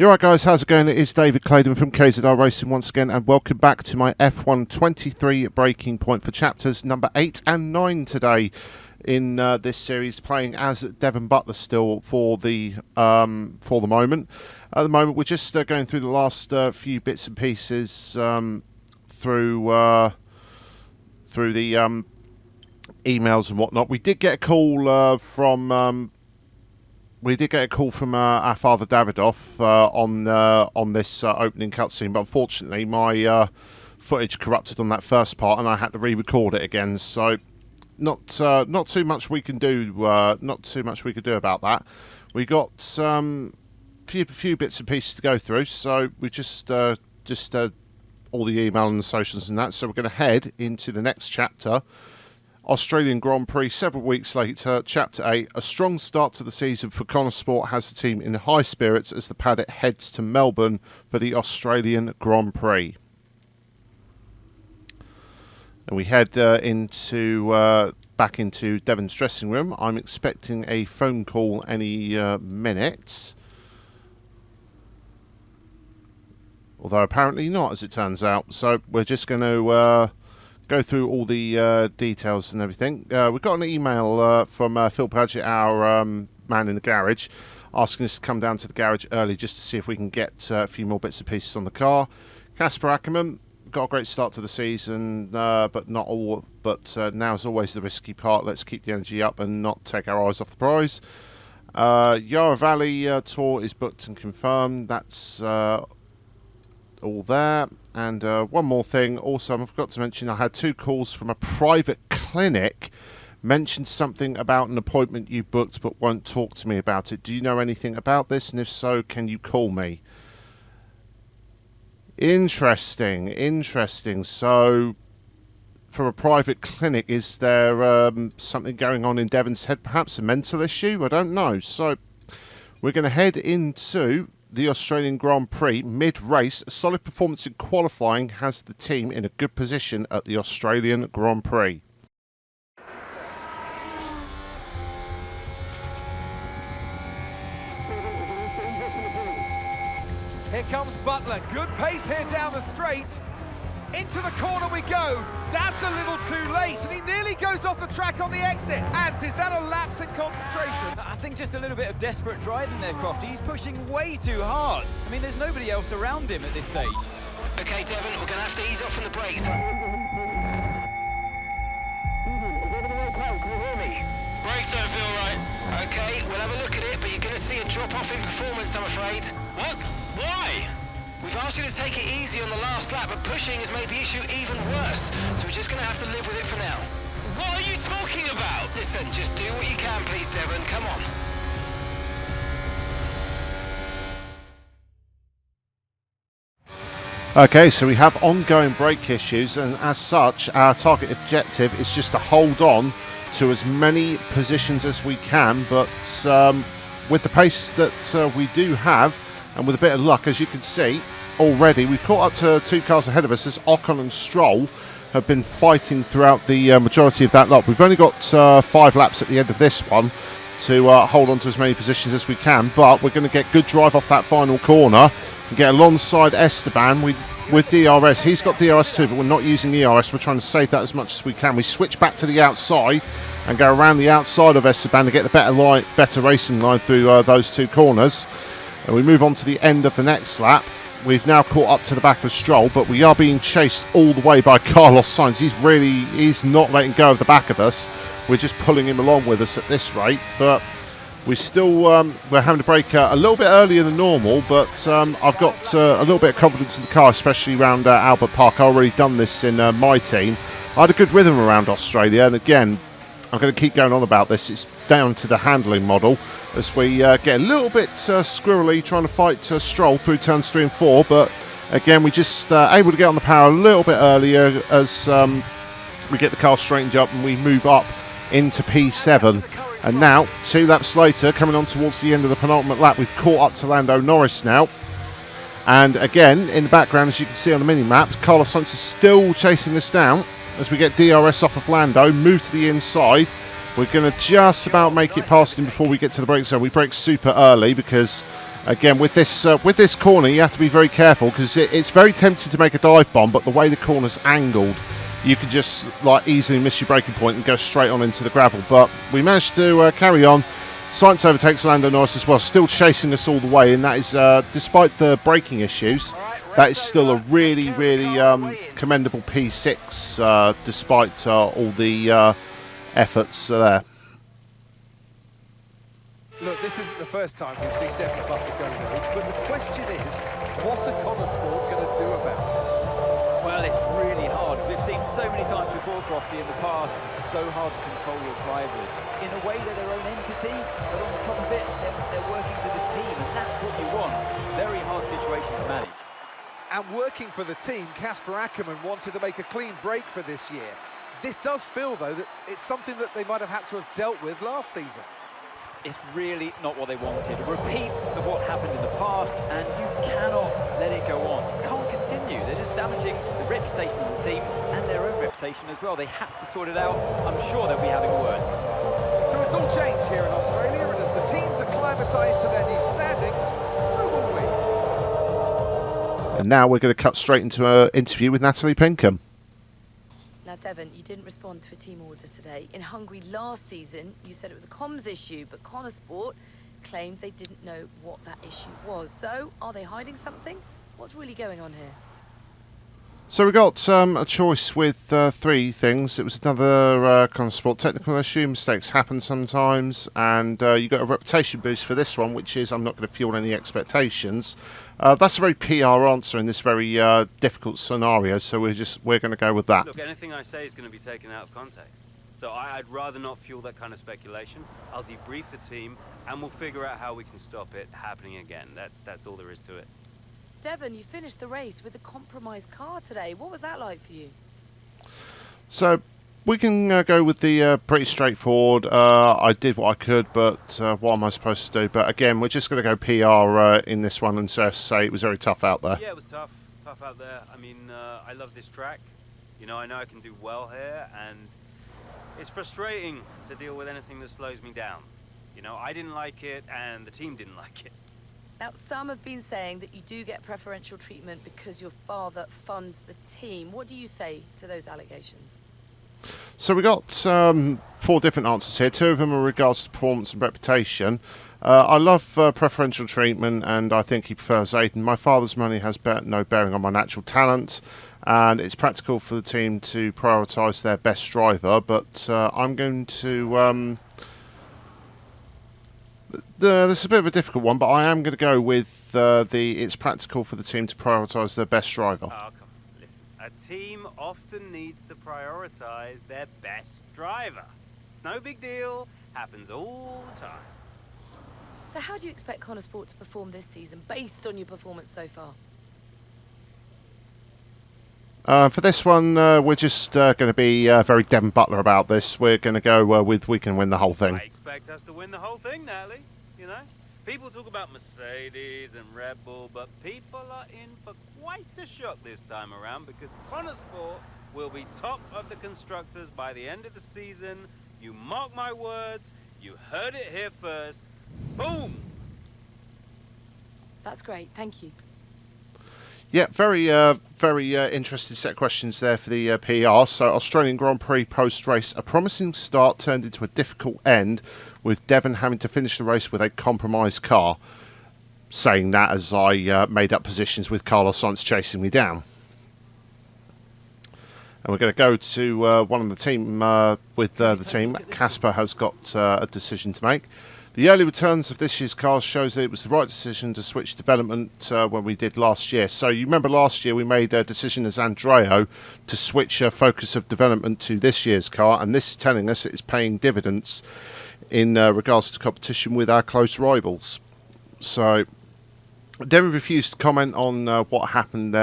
You're right, guys, how's it going? It is David Claydon from KZR Racing once again, and welcome back to my F1 23 breaking point for chapters number 8 and 9 today in this series, playing as Devon Butler still for the moment. At the moment, we're just going through the last few bits and pieces through the emails and whatnot. We did get a call from our father Davidoff on this opening cutscene, but unfortunately my footage corrupted on that first part, and I had to re-record it again. So not too much we can do. Not too much we could do about that. We got few bits and pieces to go through, so we just all the email and the socials and that. So we're going to head into the next chapter. Australian Grand Prix several weeks later, Chapter 8, a strong start to the season for Konnersport has the team in high spirits as the paddock heads to Melbourne for the Australian Grand Prix. And we head back into Devon's dressing room. I'm expecting a phone call any minute. Although apparently not, as it turns out. So we're just going to go through all the details and everything. We got an email from Phil Paget, our man in the garage, asking us to come down to the garage early just to see if we can get a few more bits and pieces on the car. Casper Ackerman got a great start to the season, but not all. But now's always the risky part. Let's keep the energy up and not take our eyes off the prize. Yarra Valley tour is booked and confirmed. That's all there. And one more thing, also I forgot to mention, I had 2 calls from a private clinic, mentioned something about an appointment you booked but won't talk to me about it. Do you know anything about this, and if so, can you call me? Interesting. So from a private clinic, is there something going on in Devon's head, perhaps a mental issue? I don't know. So we're going to head into the Australian Grand Prix mid-race. A solid performance in qualifying has the team in a good position at the Australian Grand Prix. Here comes Butler, good pace here down the straight. Into the corner we go. That's a little too late, and he nearly goes off the track on the exit. Ant, is that a lapse in concentration? I think just a little bit of desperate driving there, Crofty. He's pushing way too hard. I mean, there's nobody else around him at this stage. Okay, Devon, we're going to have to ease off from the brakes. Brakes don't feel right. Okay, we'll have a look at it, but you're going to see a drop-off in performance, I'm afraid. What? Why? We've asked you to take it easy on the last lap, but pushing has made the issue even worse, so we're just going to have to live with it for now. What are you talking about? Listen, just do what you can, please, Devon. Come on. Okay, so we have ongoing brake issues, and as such, our target objective is just to hold on to as many positions as we can, but with the pace that we do have, and with a bit of luck, as you can see already, we've caught up to 2 cars ahead of us as Ocon and Stroll have been fighting throughout the majority of that lap. We've only got 5 laps at the end of this one to hold on to as many positions as we can, but we're going to get good drive off that final corner and get alongside Esteban with DRS. He's got DRS too, but we're not using ERS. We're trying to save that as much as we can. We switch back to the outside and go around the outside of Esteban to get the better racing line through those 2 corners. And we move on to the end of the next lap. We've now caught up to the back of Stroll, but we are being chased all the way by Carlos Sainz. He's not letting go of the back of us. We're just pulling him along with us at this rate, but we still we're having to brake a little bit earlier than normal. But I've got a little bit of confidence in the car, especially around Albert Park. I've already done this in my team. I had a good rhythm around Australia, and again, I'm going to keep going on about this. It's down to the handling model as we get a little bit squirrely trying to fight Stroll through turns 3 and 4, but again we just able to get on the power a little bit earlier as we get the car straightened up and we move up into P7. And now 2 laps later, coming on towards the end of the penultimate lap, we've caught up to Lando Norris now, and again in the background, as you can see on the mini maps, Carlos Sainz is still chasing us down as we get DRS off of Lando, move to the inside. We're going to just about make it past him before we get to the brake zone. We brake super early because Again, with this corner, you have to be very careful because it's very tempting to make a dive bomb, but the way the corner's angled, you can just like easily miss your braking point and go straight on into the gravel. But we managed to carry on. Science overtakes Lando Norris as well, still chasing us all the way, and that is, despite the braking issues, that is still a really, really commendable P6, despite all the efforts there. Look, this isn't the first time we've seen Devon Butler go rogue, but the question is, what are Konnersport going to do about it? Well, it's really hard. We've seen so many times before, Crofty, in the past, so hard to control your drivers. In a way, they're their own entity, but on the top of it, they're working for the team, and that's what you want. It's a very hard situation to manage. And working for the team, Casper Ackermann wanted to make a clean break for this year. This does feel, though, that it's something that they might have had to have dealt with last season. It's really not what they wanted. A repeat of what happened in the past, and you cannot let it go on. Can't continue. They're just damaging the reputation of the team and their own reputation as well. They have to sort it out. I'm sure they'll be having words. So it's all changed here in Australia, and as the teams acclimatised to their new standings, so will we. And now we're going to cut straight into an interview with Natalie Pinkham. Now, Devon, you didn't respond to a team order today. In Hungary last season, you said it was a comms issue, but Konnersport claimed they didn't know what that issue was. So, are they hiding something? What's really going on here? So we got a choice with three things. It was another Konnersport technical issue. Mistakes happen sometimes, and you got a reputation boost for this one, which is I'm not going to fuel any expectations. That's a very PR answer in this very difficult scenario, so we're going to go with that. Look, anything I say is going to be taken out of context. So I'd rather not fuel that kind of speculation. I'll debrief the team, and we'll figure out how we can stop it happening again. That's all there is to it. Devon, you finished the race with a compromised car today. What was that like for you? So we can go with the pretty straightforward. I did what I could, but what am I supposed to do? But again, we're just going to go PR in this one and just say it was very tough out there. Yeah, it was tough out there. I mean, I love this track. You know I can do well here, and it's frustrating to deal with anything that slows me down. You know, I didn't like it, and the team didn't like it. Now, some have been saying that you do get preferential treatment because your father funds the team. What do you say to those allegations? So we got 4 different answers here. 2 of them are in regards to performance and reputation. I love preferential treatment, and I think he prefers Aiden. My father's money has no bearing on my natural talent, and it's practical for the team to prioritise their best driver, but I'm going to... this is a bit of a difficult one, but I am going to go with it's practical for the team to prioritise their best driver. Oh, come on. Listen, a team often needs to prioritise their best driver. It's no big deal. Happens all the time. So how do you expect Konnersport to perform this season, based on your performance so far? For this one, we're just going to be very Devon Butler about this. We're going to go with we can win the whole thing. I expect us to win the whole thing, Natalie. You know, people talk about Mercedes and Red Bull, but people are in for quite a shock this time around because Konnersport will be top of the constructors by the end of the season. You mark my words. You heard it here first. Boom! That's great. Thank you. Yeah, very interesting set of questions there for the PR. So, Australian Grand Prix post-race, a promising start turned into a difficult end, with Devon having to finish the race with a compromised car. Saying that as I made up positions with Carlos Sainz chasing me down. And we're going to go to one of the team with the team. Casper has got a decision to make. The early returns of this year's cars shows that it was the right decision to switch development when we did last year. So you remember last year we made a decision as Andreo to switch focus of development to this year's car, and this is telling us it's paying dividends in regards to competition with our close rivals. So Devon refused to comment on what happened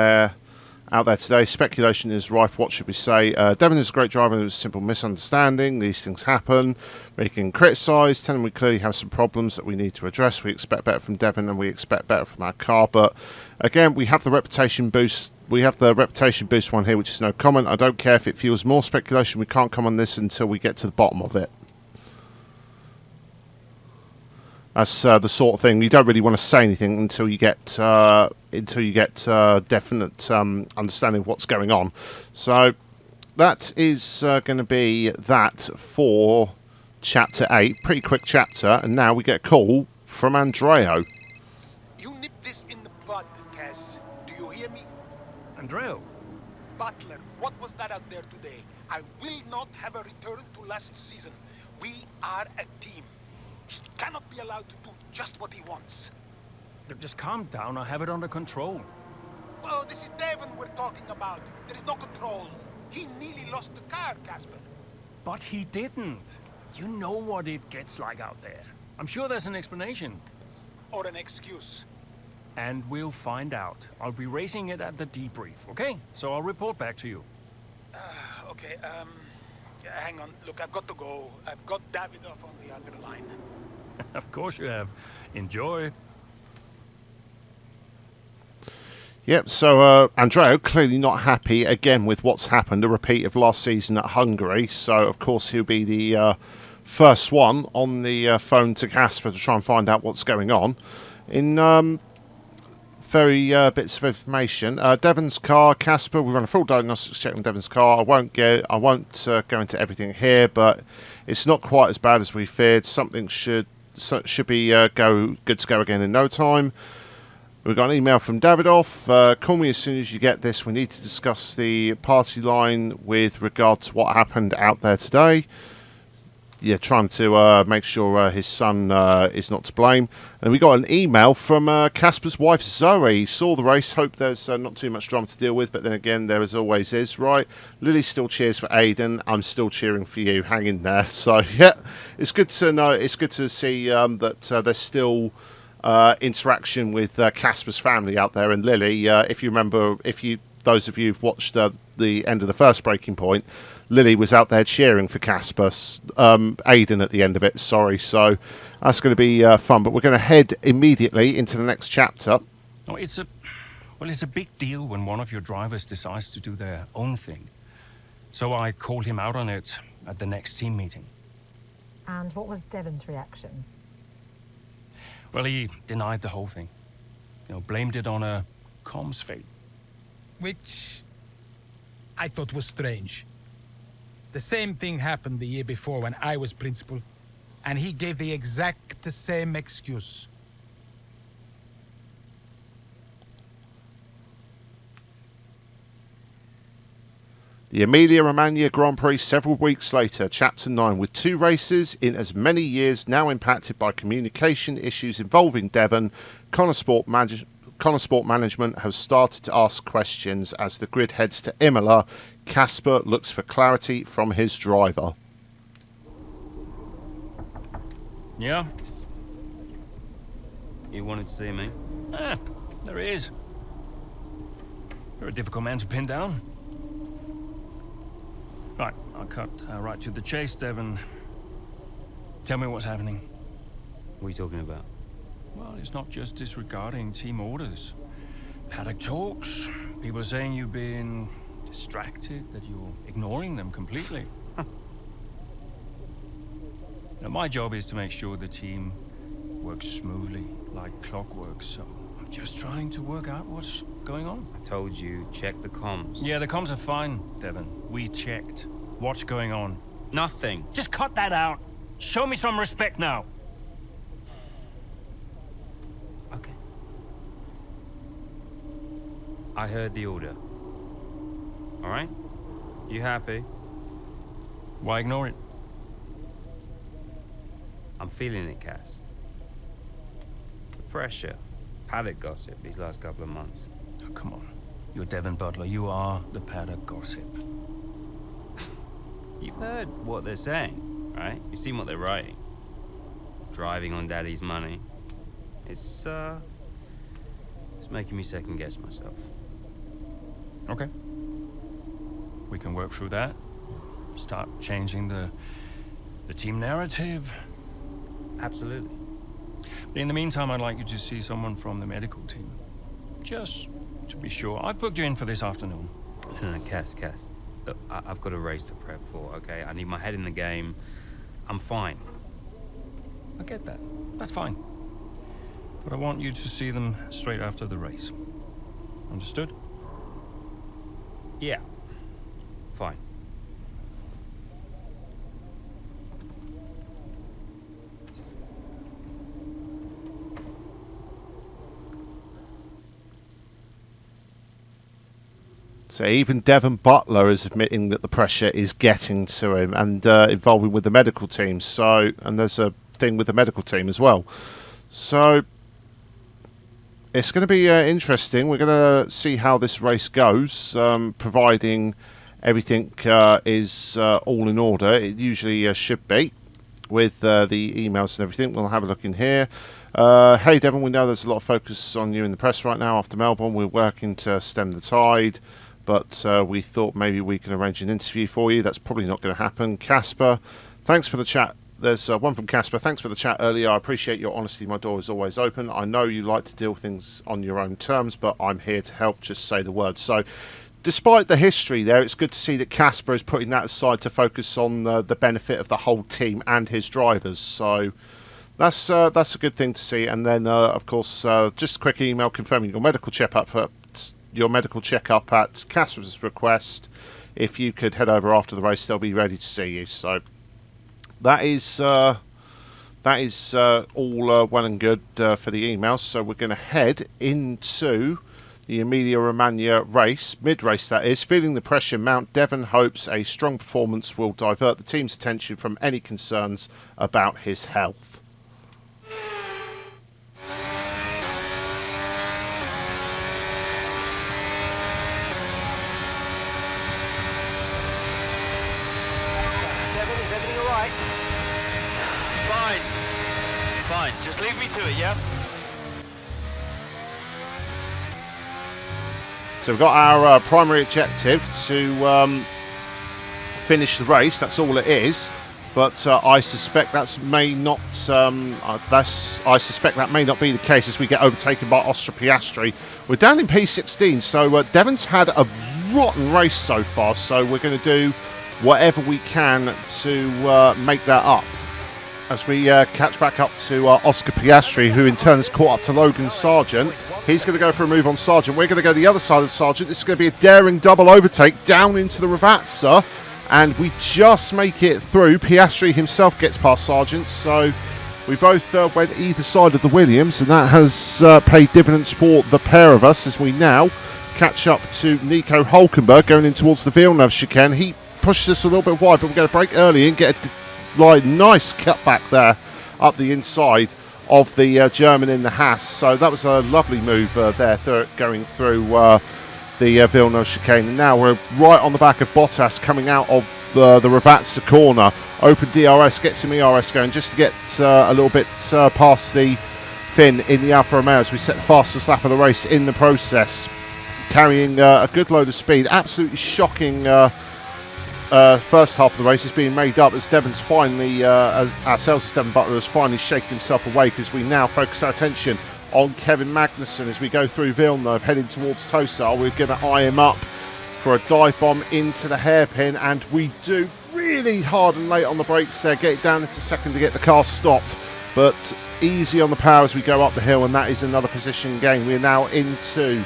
out there today. Speculation is rife. What should we say? Devon is a great driver and it was a simple misunderstanding. These things happen. We can criticise, tell him we clearly have some problems that we need to address. We expect better from Devon and we expect better from our car. But again, we have the reputation boost. We have the reputation boost one here, which is no comment. I don't care if it fuels more speculation. We can't come on this until we get to the bottom of it. That's the sort of thing you don't really want to say anything until you get definite understanding of what's going on. So that is going to be that for chapter 8. Pretty quick chapter, and now we get a call from Andreo. You nip this in the bud, Cass. Do you hear me? Andreo? Butler, what was that out there today? I will not have a return to last season. We are a team. He cannot be allowed to do just what he wants. Look, just calm down. I have it under control. Well, this is Devon we're talking about. There is no control. He nearly lost the car, Casper. But he didn't. You know what it gets like out there. I'm sure there's an explanation. Or an excuse. And we'll find out. I'll be raising it at the debrief, okay? So I'll report back to you. Okay, hang on. Look, I've got to go. I've got Davidoff on the other line. Of course you have. Enjoy. Yep, so Andreo clearly not happy again with what's happened, a repeat of last season at Hungary. So, of course, he'll be the first one on the phone to Casper to try and find out what's going on. In very bits of information, Devon's car, Casper, we run a full diagnostics check on Devon's car. I won't go into everything here, but it's not quite as bad as we feared. Something should be good to go again in no time. We've got an email from Davidoff. Call me as soon as you get this. We need to discuss the party line with regard to what happened out there today. Yeah, trying to make sure his son is not to blame. And we got an email from Casper's wife, Zoe. Saw the race. Hope there's not too much drama to deal with. But then again, there as always is, right? Lily still cheers for Aiden. I'm still cheering for you. Hang in there. So, yeah, it's good to know. It's good to see that there's still interaction with Casper's family out there. And Lily, if you remember, those of you who've watched the end of the first Breaking Point, Lily was out there cheering for Casper, Aiden at the end of it, sorry. So that's going to be fun. But we're going to head immediately into the next chapter. Oh, it's a big deal when one of your drivers decides to do their own thing. So I called him out on it at the next team meeting. And what was Devon's reaction? Well, he denied the whole thing. Blamed it on a comms fate. Which I thought was strange. The same thing happened the year before when I was principal, and he gave the exact same excuse. The Emilia-Romagna Grand Prix several weeks later, Chapter 9, with 2 races in as many years now impacted by communication issues involving Devon, Konnersport management have started to ask questions as the grid heads to Imola. Casper looks for clarity from his driver. Yeah? You wanted to see me? There he is. You're a difficult man to pin down. Right, I'll cut right to the chase, Devon. Tell me what's happening. What are you talking about? Well, it's not just disregarding team orders. Paddock talks. People are saying you've been distracted, that you're ignoring them completely. Now, my job is to make sure the team works smoothly, like clockwork, so I'm just trying to work out what's going on. I told you, check the comms. Yeah, the comms are fine, Devon. We checked. What's going on? Nothing. Just cut that out. Show me some respect now. Okay. I heard the order. All right? You happy? Why ignore it? I'm feeling it, Cass. The pressure. Paddock gossip these last couple of months. Oh, come on. You're Devon Butler. You are the paddock gossip. You've heard what they're saying, right? You've seen what they're writing. Driving on Daddy's money. It's making me second guess myself. Okay. We can work through that. Start changing the team narrative. Absolutely. But in the meantime, I'd like you to see someone from the medical team. Just to be sure. I've booked you in for this afternoon. No, Cass. Look, I've got a race to prep for, okay? I need my head in the game. I'm fine. I get that. That's fine. But I want you to see them straight after the race. Understood? Yeah. Fine. So even Devon Butler is admitting that the pressure is getting to him and involving with the medical team. So, and there's a thing with the medical team as well. So it's going to be interesting. We're going to see how this race goes, providing everything is all in order. It usually should be with the emails and everything. We'll have a look in here. Hey Devon, we know there's a lot of focus on you in the press right now after Melbourne. We're working to stem the tide, but we thought maybe we can arrange an interview for you. That's probably not going to happen. Casper, thanks for the chat. There's one from Casper. Thanks for the chat earlier. I appreciate your honesty. My door is always open. I know you like to deal with things on your own terms, but I'm here to help. Just say the word. So despite the history there, it's good to see that Casper is putting that aside to focus on the benefit of the whole team and his drivers. So that's a good thing to see. And then, of course, just a quick email confirming your medical checkup at Casper's request. If you could head over after the race, they'll be ready to see you. So that is all well and good for the emails. So we're going to head into the Emilia-Romagna race, mid-race that is. Feeling the pressure mount, Devon hopes a strong performance will divert the team's attention from any concerns about his health. Devon, is everything all right? Fine. Just leave me to it, yeah? So we've got our primary objective to finish the race. That's all it is. But I suspect I suspect that may not be the case as we get overtaken by Oscar Piastri. We're down in P16, so Devon's had a rotten race so far. So we're going to do whatever we can to make that up. As we catch back up to Oscar Piastri, who in turn has caught up to Logan Sargent. He's going to go for a move on Sargent. We're going to go the other side of Sargent. This is going to be a daring double overtake down into the Ravazza. And we just make it through. Piastri himself gets past Sargent. So we both went either side of the Williams. And that has paid dividends for the pair of us as we now catch up to Nico Hulkenberg going in towards the Villeneuve chicane. He pushes us a little bit wide, but we're going to break early and get a nice cut back there up the inside of the German in the Haas. So that was a lovely move there going through the Villeneuve chicane. And now we're right on the back of Bottas coming out of the Ravazza corner. Open DRS, gets some ERS going just to get a little bit past the Finn in the Alfa Romeo as we set the fastest lap of the race in the process. Carrying a good load of speed. Absolutely shocking first half of the race is being made up as Devon's finally, ourselves, Devon Butler has finally shaken himself awake as we now focus our attention on Kevin Magnussen as we go through Villeneuve heading towards Tosar. We're going to eye him up for a dive bomb into the hairpin, and we do really hard and late on the brakes there, get it down into second to get the car stopped, but easy on the power as we go up the hill, and that is another position gain. We're now into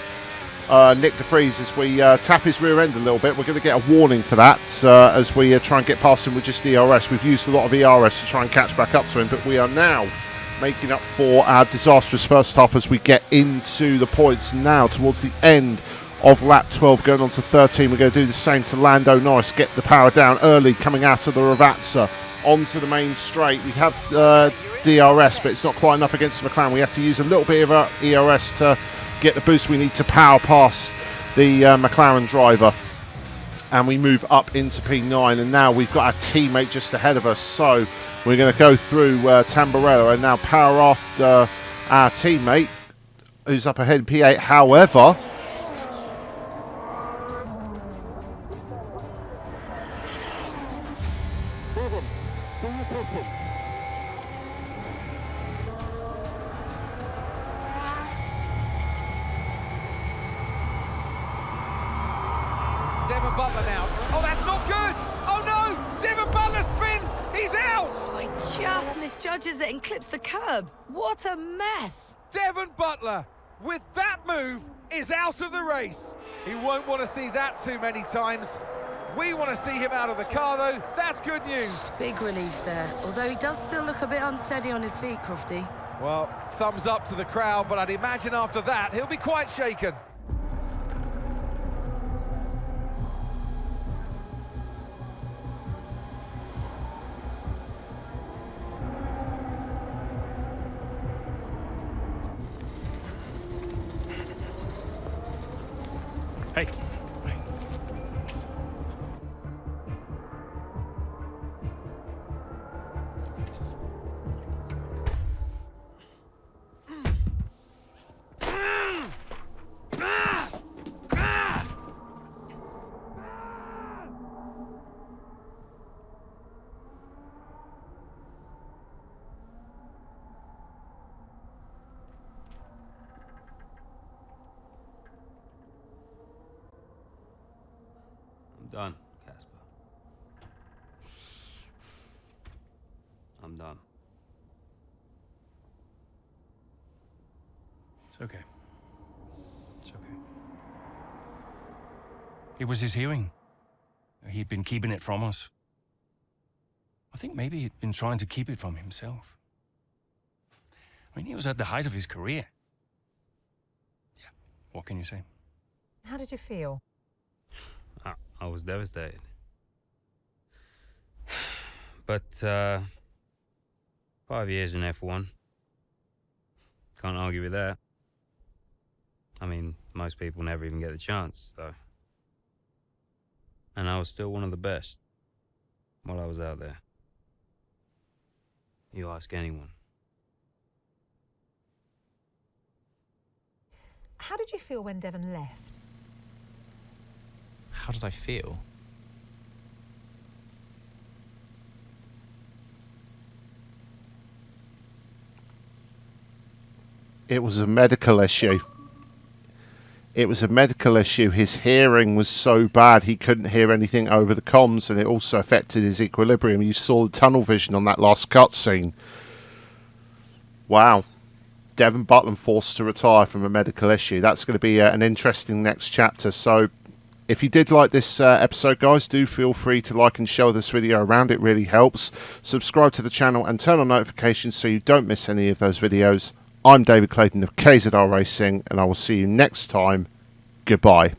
Nick de Vries as we tap his rear end a little bit. We're going to get a warning for that as we try and get past him with just ERS. We've used a lot of ERS to try and catch back up to him, but we are now making up for our disastrous first half as we get into the points now towards the end of lap 12 going on to 13. We're going to do the same to Lando Norris, get the power down early coming out of the Ravazza onto the main straight. We have DRS, but it's not quite enough against the McLaren. We have to use a little bit of ERS to get the boost we need to power past the McLaren driver, and we move up into P9, and now we've got our teammate just ahead of us, so we're going to go through Tamburello and now power after our teammate who's up ahead in P8. However, Devon Butler now. Oh, that's not good. Oh no! Devon Butler spins. He's out. Oh, I just misjudges it and clips the curb. What a mess. Devon Butler, with that move, is out of the race. He won't want to see that too many times. We want to see him out of the car, though. That's good news. Big relief there, although he does still look a bit unsteady on his feet, Crofty. Well, thumbs up to the crowd, but I'd imagine after that, he'll be quite shaken. Hey. I'm done, Casper. I'm done. It's okay. It's okay. It was his hearing. He'd been keeping it from us. I think maybe he'd been trying to keep it from himself. I mean, he was at the height of his career. Yeah, what can you say? How did you feel? I was devastated. But, 5 years in F1. Can't argue with that. I mean, most people never even get the chance, so. And I was still one of the best while I was out there. You ask anyone. How did you feel when Devon left? How did I feel? It was a medical issue. It was a medical issue. His hearing was so bad he couldn't hear anything over the comms, and it also affected his equilibrium. You saw the tunnel vision on that last cutscene. Wow. Devon Butler forced to retire from a medical issue. That's going to be an interesting next chapter. So if you did like this episode, guys, do feel free to like and share this video around. It really helps. Subscribe to the channel and turn on notifications so you don't miss any of those videos. I'm David Clayton of KZR Racing, and I will see you next time. Goodbye.